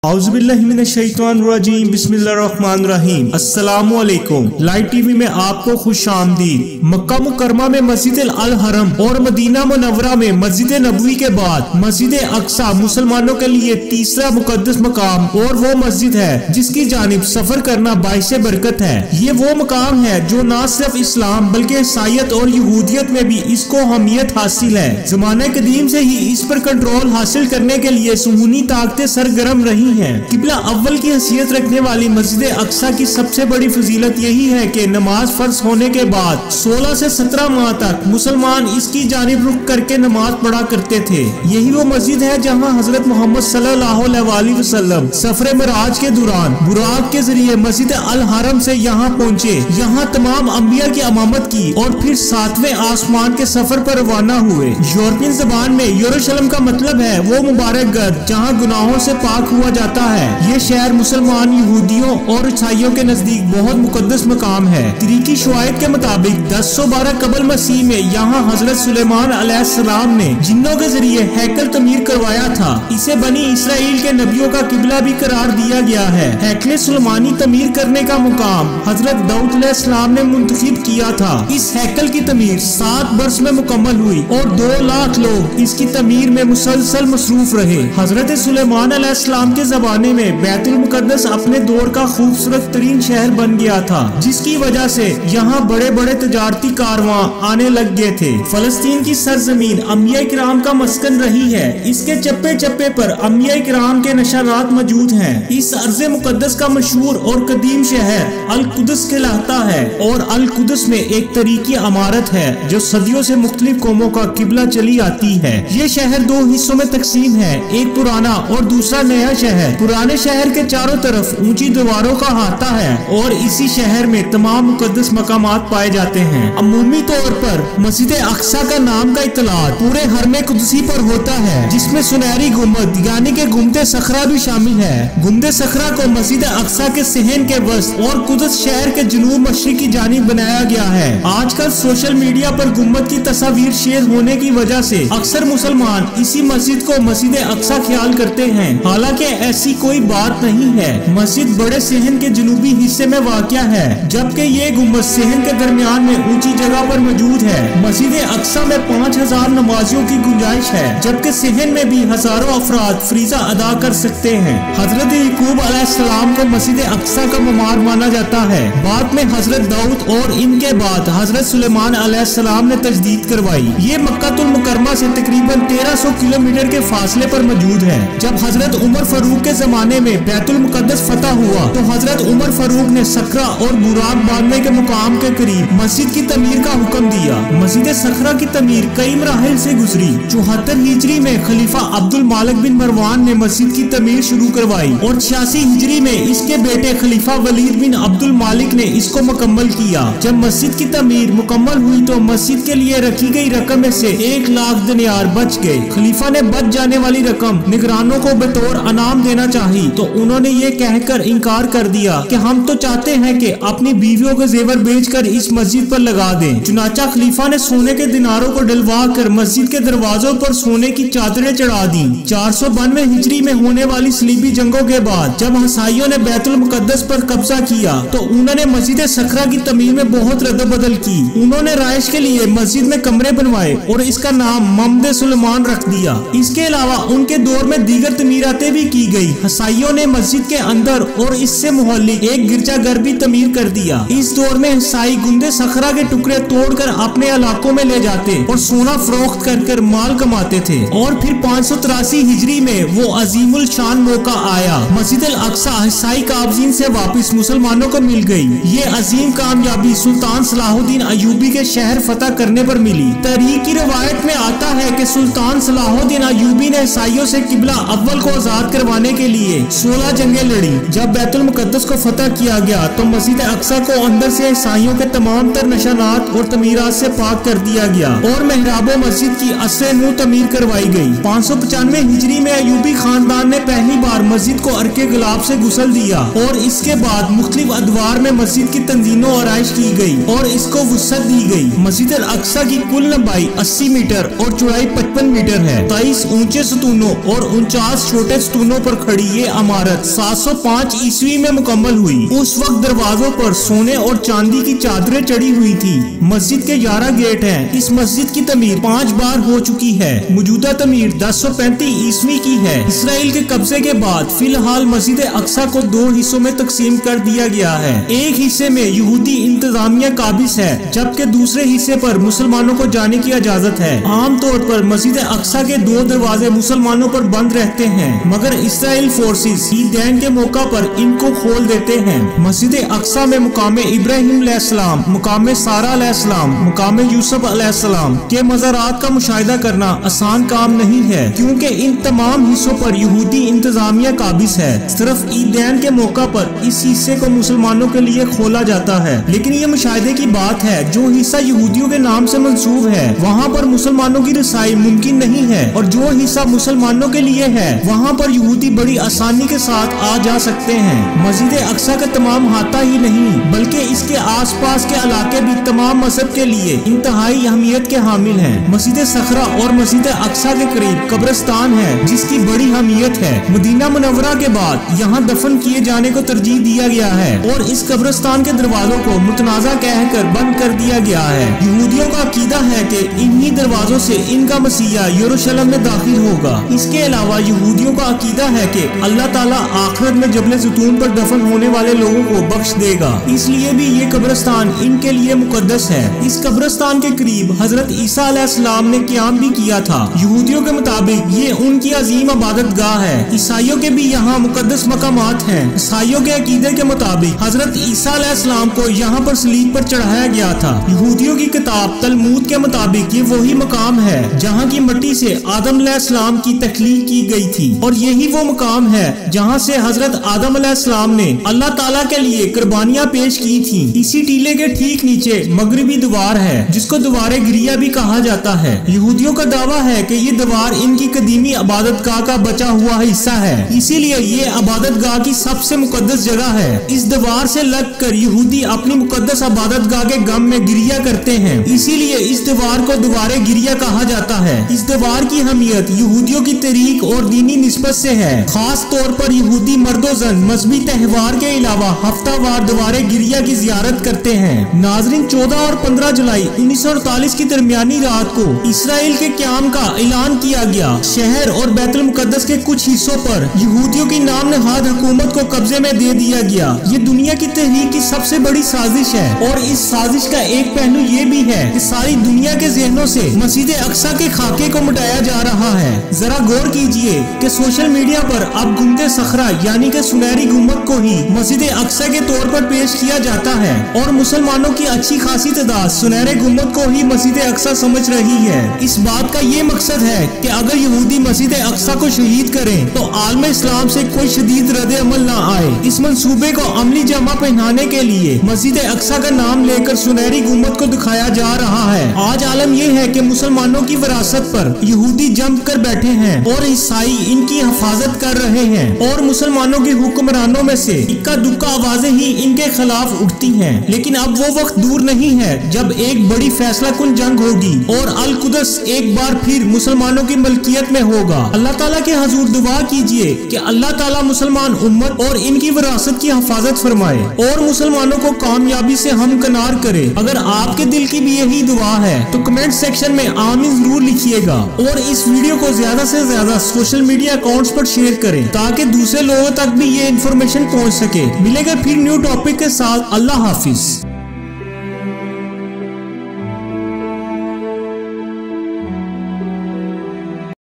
औज़ुबिल्लाहिमिनश्शैतानिर्रजीम बिस्मिल्लाहिर्रहमानिर्रहीम। अस्सलामु अलैकुम। लाइव टीवी में आपको खुश आमदीद। मक्का मुकर्रमा में मस्जिद अल हरम और मदीना मुनव्वरा में मस्जिद नबवी के बाद मस्जिद अक्सा मुसलमानों के लिए तीसरा मुकद्दस मकाम और वो मस्जिद है जिसकी जानिब सफर करना बाइसे बरकत है। ये वो मकाम है जो न सिर्फ इस्लाम बल्कि ईसाईयत और यहूदियत में भी इसको अहमियत हासिल है। ज़माने कदीम से ही इस पर कंट्रोल हासिल करने के लिए सुन्नी ताकतें सरगर्म रही है। किबला अव्वल की हैसियत रखने वाली मस्जिद अक्सा की सबसे बड़ी फजीलत यही है कि नमाज फर्ज होने के बाद 16 से 17 माह तक मुसलमान इसकी जानिब रुख करके नमाज पढ़ा करते थे। यही वो मस्जिद है जहां हजरत मोहम्मद सल्लल्लाहु अलैहि वसल्लम सफरे मिराज के दौरान बुराक के जरिए मस्जिद अल हरम से यहाँ पहुँचे। यहाँ तमाम अंबिया की इमामत की और फिर 7वें आसमान के सफर पर रवाना हुए। यूरोपियन जबान में यरूशलेम का मतलब है वो मुबारक घर जहाँ गुनाहों से पाक हुआ जाता है। ये शहर मुसलमान, यहूदियों और ईसाइयों के नजदीक बहुत मुकद्दस मकाम है। तरीकी शवाहिद के मुताबिक 1012 कबल मसीह में यहाँ हजरत सुलेमान अलैहिस्सलाम ने जिन्नों के जरिए हैकल तमीर करवाया था। इसे बनी इसराइल के नबियों का किबला भी करार दिया गया है। हैकल सुलेमानी तमीर करने का मुकाम हजरत दाऊद अलैहिस्सलाम ने मुंतखब किया था। इस हैकल की तमीर 7 वर्ष में मुकम्मल हुई और 2 लाख लोग इसकी तमीर में मुसलसल मसरूफ रहे। हजरत सुलेमान अलैहिस्सलाम के जमाने में बैतुल मुकद्दस अपने दौर का खूबसूरत तरीन शहर बन गया था, जिसकी वजह से यहाँ बड़े बड़े तजारती कारवां आने लग गए थे। फलस्तीन की सरजमीन अंबिया किराम का मस्कन रही है। इसके चप्पे चप्पे पर अंबिया किराम के निशानात मौजूद हैं। इस अर्ज़े मुकद्दस का मशहूर और कदीम शहर अल कुदस कहलाता है और अल कुदस में एक तरीकी इमारत है जो सदियों से मुख्तलिफ कौमों का किबला चली आती है। ये शहर 2 हिस्सों में तकसीम है, एक पुराना और दूसरा नया शहर। पुराने शहर के चारों तरफ ऊंची दीवारों का अहाता है और इसी शहर में तमाम मुकद्दस मकामात पाए जाते हैं। अमूमी तौर पर मस्जिद अक्सा का नाम का इतलात पूरे हरमे कुदसी पर होता है, जिसमें सुनहरी गुम्बद यानी कि गुम्बद सखरा भी शामिल है। गुम्बद सखरा को मस्जिद अक्सा के सहन के वस्त और कुदस शहर के जनूब मशरिक की जानिब बनाया गया है। आजकल सोशल मीडिया पर गुम्बद की तस्वीर शेयर होने की वजह से अक्सर मुसलमान इसी मस्जिद को मस्जिद अक्सा ख्याल करते हैं। हालांकि ऐसी कोई बात नहीं है। मस्जिद बड़े सहन के जनूबी हिस्से में वाक़या है, जबकि ये गुम्बद सहन के दरमियान में ऊंची जगह पर मौजूद है। मस्जिद अक्सा में 5000 नमाजियों की गुंजाइश है, जबकि सहन में भी हजारों अफराद फरीजा अदा कर सकते हैं। हजरत याकूब अलैहिस्सलाम को मस्जिद अक्सा का ममार माना जाता है। बाद में हजरत दाऊद और इनके बाद हजरत सुलेमान अलैहिस्सलाम ने तजदीद करवाई। ये मक्कातुल मुकर्रमा से तकरीबन 1300 किलोमीटर के फासले पर मौजूद है। जब हजरत उमर फारूक के जमाने में बैतुल मुकद्दस फतह हुआ तो हजरत उमर फारूक ने सकरा और बुराक बांधने के मुकाम के करीब मस्जिद की तमीर का हुक्म दिया। मस्जिद सकरा की तमीर कई मराहिल से गुजरी। 74 हिजरी में खलीफा अब्दुल मालिक बिन मरवान ने मस्जिद की तमीर शुरू करवाई और 86 हिजरी में इसके बेटे खलीफा वलीद बिन अब्दुल मालिक ने इसको मुकम्मल किया। जब मस्जिद की तमीर मुकम्मल हुई तो मस्जिद के लिए रखी गई रकम में से 1 लाख दिनार बच गए। खलीफा ने बच जाने वाली रकम निगरानों को बतौर अनाम देना चाहिए तो उन्होंने ये कहकर इनकार कर दिया कि हम तो चाहते हैं कि अपनी बीवियों के जेवर बेचकर इस मस्जिद पर लगा दें। चुनाचा खलीफा ने सोने के दिनारों को डलवा कर मस्जिद के दरवाजों पर सोने की चादरें चढ़ा दी। 492 हिजरी में होने वाली सलीबी जंगों के बाद जब हसाइयों ने बैतुल मुकद्दस पर कब्जा किया तो उन्होंने मस्जिद सकरा की तमीर में बहुत रद्द-बदल की। उन्होंने राइश के लिए मस्जिद में कमरे बनवाए और इसका नाम मम्मद सुलेमान रख दिया। इसके अलावा उनके दौर में दीगर तमीरातें भी की गई। हसाइयों ने मस्जिद के अंदर और इससे मुहल्लिक एक गिरजाघर भी तमीर कर दिया। इस दौर में हसाई गुम्बद सखरा के टुकड़े तोड़कर अपने इलाकों में ले जाते और सोना फरोख्त कर माल कमाते थे। और फिर 583 हिजरी में वो अजीमुल शान मौका आया। मस्जिद अल अक्सा हसाई काबजीन से वापस मुसलमानों को मिल गई। ये अजीम कामयाबी सुल्तान सलाहुद्दीन अयूबी के शहर फतह करने पर मिली। तारीख की रवायत में आता है कि सुल्तान सलाहुद्दीन अयूबी ने ईसाइयों से किबला अव्वल को आजाद करवाने के लिए 16 जंगें लड़ी। जब बैतुल मुकद्दस को फतह किया गया तो मस्जिद अक्सा को अंदर से ईसाइयों के तमाम तर निशानात और तमीरात से पाक कर दिया गया और मेहराबो मस्जिद की असरे नू तमीर करवाई गई। 595 हिजरी में अयूबी खानदान ने पहली बार मस्जिद को अर्के गुलाब से गुसल दिया और इसके बाद मुख्तलिफ अदवार में मस्जिद की तंजीनो आराइश की गई और इसको वुसअत दी गई। मस्जिद अल अक्सा की कुल लंबाई 80 मीटर और चौड़ाई 55 मीटर है। 23 ऊंचे सतूनों और 49 छोटे सतूनों पर पर खड़ी ये इमारत 705 ईस्वी में मुकम्मल हुई। उस वक्त दरवाजों पर सोने और चांदी की चादरें चढ़ी हुई थी। मस्जिद के 11 गेट हैं। इस मस्जिद की तमीर 5 बार हो चुकी है। मौजूदा तमीर 1035 ईस्वी की है। इसराइल के कब्जे के बाद फिलहाल मस्जिद अक्सा को 2 हिस्सों में तकसीम कर दिया गया है। एक हिस्से में यहूदी इंतजामिया काबिज है, जबकि दूसरे हिस्से पर मुसलमानों को जाने की इजाजत है। आमतौर पर मस्जिद अक्सा के 2 दरवाजे मुसलमानों पर बंद रहते हैं, मगर इसराइल फोर्सेस ईदैन के मौका पर इनको खोल देते हैं। मस्जिद अक्सा में मुकामे इब्राहिम अलैहिस्सलाम, मुकामे सारा अलैहिस्सलाम, मुकामे यूसुफ अलैहिस्सलाम के मज़ारात का मुशाहिदा करना आसान काम नहीं है, क्योंकि इन तमाम हिस्सों पर यहूदी इंतजामिया काबिज है। सिर्फ ईदैन के मौका पर इस हिस्से को मुसलमानों के लिए खोला जाता है। लेकिन ये मुशाहिदे की बात है, जो हिस्सा यहूदियों के नाम से मंसूब है वहाँ पर मुसलमानों की रसाई मुमकिन नहीं है, और जो हिस्सा मुसलमानों के लिए है वहाँ पर यहूदी बड़ी आसानी के साथ आ जा सकते हैं। मस्जिद अक्सा का तमाम हाता ही नहीं बल्कि इसके आस पास के इलाके भी तमाम मजहब के लिए इंतहाई अहमियत के हामिल हैं। मस्जिद सखरा और मस्जिद अक्सा के करीब कब्रिस्तान है, जिसकी बड़ी अहमियत है। मदीना मुनव्वरा के बाद यहाँ दफन किए जाने को तरजीह दिया गया है, और इस कब्रिस्तान के दरवाजों को मुतनाज़ा कहकर बंद कर दिया गया है। यहूदियों का अकीदा है कि इन्हीं दरवाजों से इनका मसीहा यरूशलेम में दाखिल होगा। इसके अलावा यहूदियों का अकीदा है कि अल्लाह ताला आखिरत में जबल ज़ैतून पर दफन होने वाले लोगों को बख्श देगा, इसलिए भी ये कब्रिस्तान इनके लिए मुकद्दस है। इस कब्रिस्तान के करीब हजरत ईसा अलैहिस्सलाम ने क़याम भी किया था। यहूदियों के मुताबिक ये उनकी अजीम इबादत गाह है। ईसाइयों के भी यहाँ मुकद्दस मकामात हैं। ईसाइयों के अकीदे के मुताबिक हजरत ईसा अलैहिस्सलाम को यहाँ पर सलीब पर चढ़ाया गया था। यहूदियों की किताब तलमूद के मुताबिक ये वही मकाम है जहाँ की मिट्टी से आदम अलैहिस्सलाम की तख्लीक की गई थी, और यही वो मकाम है जहाँ से हजरत आदम अलैहिस्सलाम ने अल्लाह ताला के लिए कुर्बानियाँ पेश की थी। इसी टीले के ठीक नीचे मगरिबी दीवार है, जिसको दीवार गिरिया भी कहा जाता है। यहूदियों का दावा है कि ये दीवार इनकी कदीमी इबादत गाह का बचा हुआ हिस्सा है, इसीलिए ये इबादत गाह की सबसे मुकद्दस जगह है। इस दीवार से लगकर यहूदी अपनी मुकद्दस इबादत गाह के गम में गिरिया करते हैं, इसीलिए इस दीवार को दीवार गिरिया कहा जाता है। इस दीवार की अहमियत यहूदियों की तरीक और दीनी निस्बत से है। खास तौर पर यहूदी मर्दो जन मजहबी त्योहार के अलावा हफ्तावार दीवार गिरिया की जियारत करते हैं। नाजरीन, 14 और 15 जुलाई 1948 की दरमियानी रात को इसराइल के क़याम का ऐलान किया गया। शहर और बैतुल मुकद्दस के कुछ हिस्सों पर यहूदियों की नाम नहाद हुकूमत को कब्जे में दे दिया गया। ये दुनिया की तहरीक की सबसे बड़ी साजिश है, और इस साजिश का एक पहलू ये भी है कि सारी दुनिया के जहनों से मस्जिद अक्सा के खाके को मिटाया जा रहा है। जरा गौर कीजिए कि सोशल मीडिया पर अब गुंबद सखरा यानी कि सुनहरी गुंबद को ही मस्जिद अक्सा के तौर पर पेश किया जाता है, और मुसलमानों की अच्छी खासी तादाद सुनहरे गुंबद को ही मस्जिद अक्सा समझ रही है। इस बात का ये मकसद है कि अगर यहूदी मस्जिद अक्सा को शहीद करें तो आलम इस्लाम से कोई शदीद रद्द अमल न आए। इस मंसूबे को अमली जामा पहनाने के लिए मस्जिद अक्सा का नाम लेकर सुनहरी गुंबद को दिखाया जा रहा है। आज आलम यह है कि मुसलमानों की विरासत पर यहूदी जम कर बैठे हैं और ईसाई इनकी हिफाजत कर रहे हैं, और मुसलमानों के हुक्मरानों में से इक्का दुक्का आवाजें ही इनके खिलाफ उठती हैं। लेकिन अब वो वक्त दूर नहीं है जब एक बड़ी फैसला कुन जंग होगी और अल कुदस एक बार फिर मुसलमानों की मलकियत में होगा। अल्लाह ताला के हजूर दुआ कीजिए कि अल्लाह ताला मुसलमान उम्मत और इनकी विरासत की हिफाजत फरमाए और मुसलमानों को कामयाबी से हमकनार करे। अगर आपके दिल की भी यही दुआ है तो कमेंट सेक्शन में आमीन जरूर लिखिएगा, और इस वीडियो को ज्यादा से ज्यादा सोशल मीडिया अकाउंट्स पर शेयर करें ताकि दूसरे लोगों तक भी ये इन्फॉर्मेशन पहुंच सके। मिलेगा फिर न्यू टॉपिक के साथ। अल्लाह हाफिज।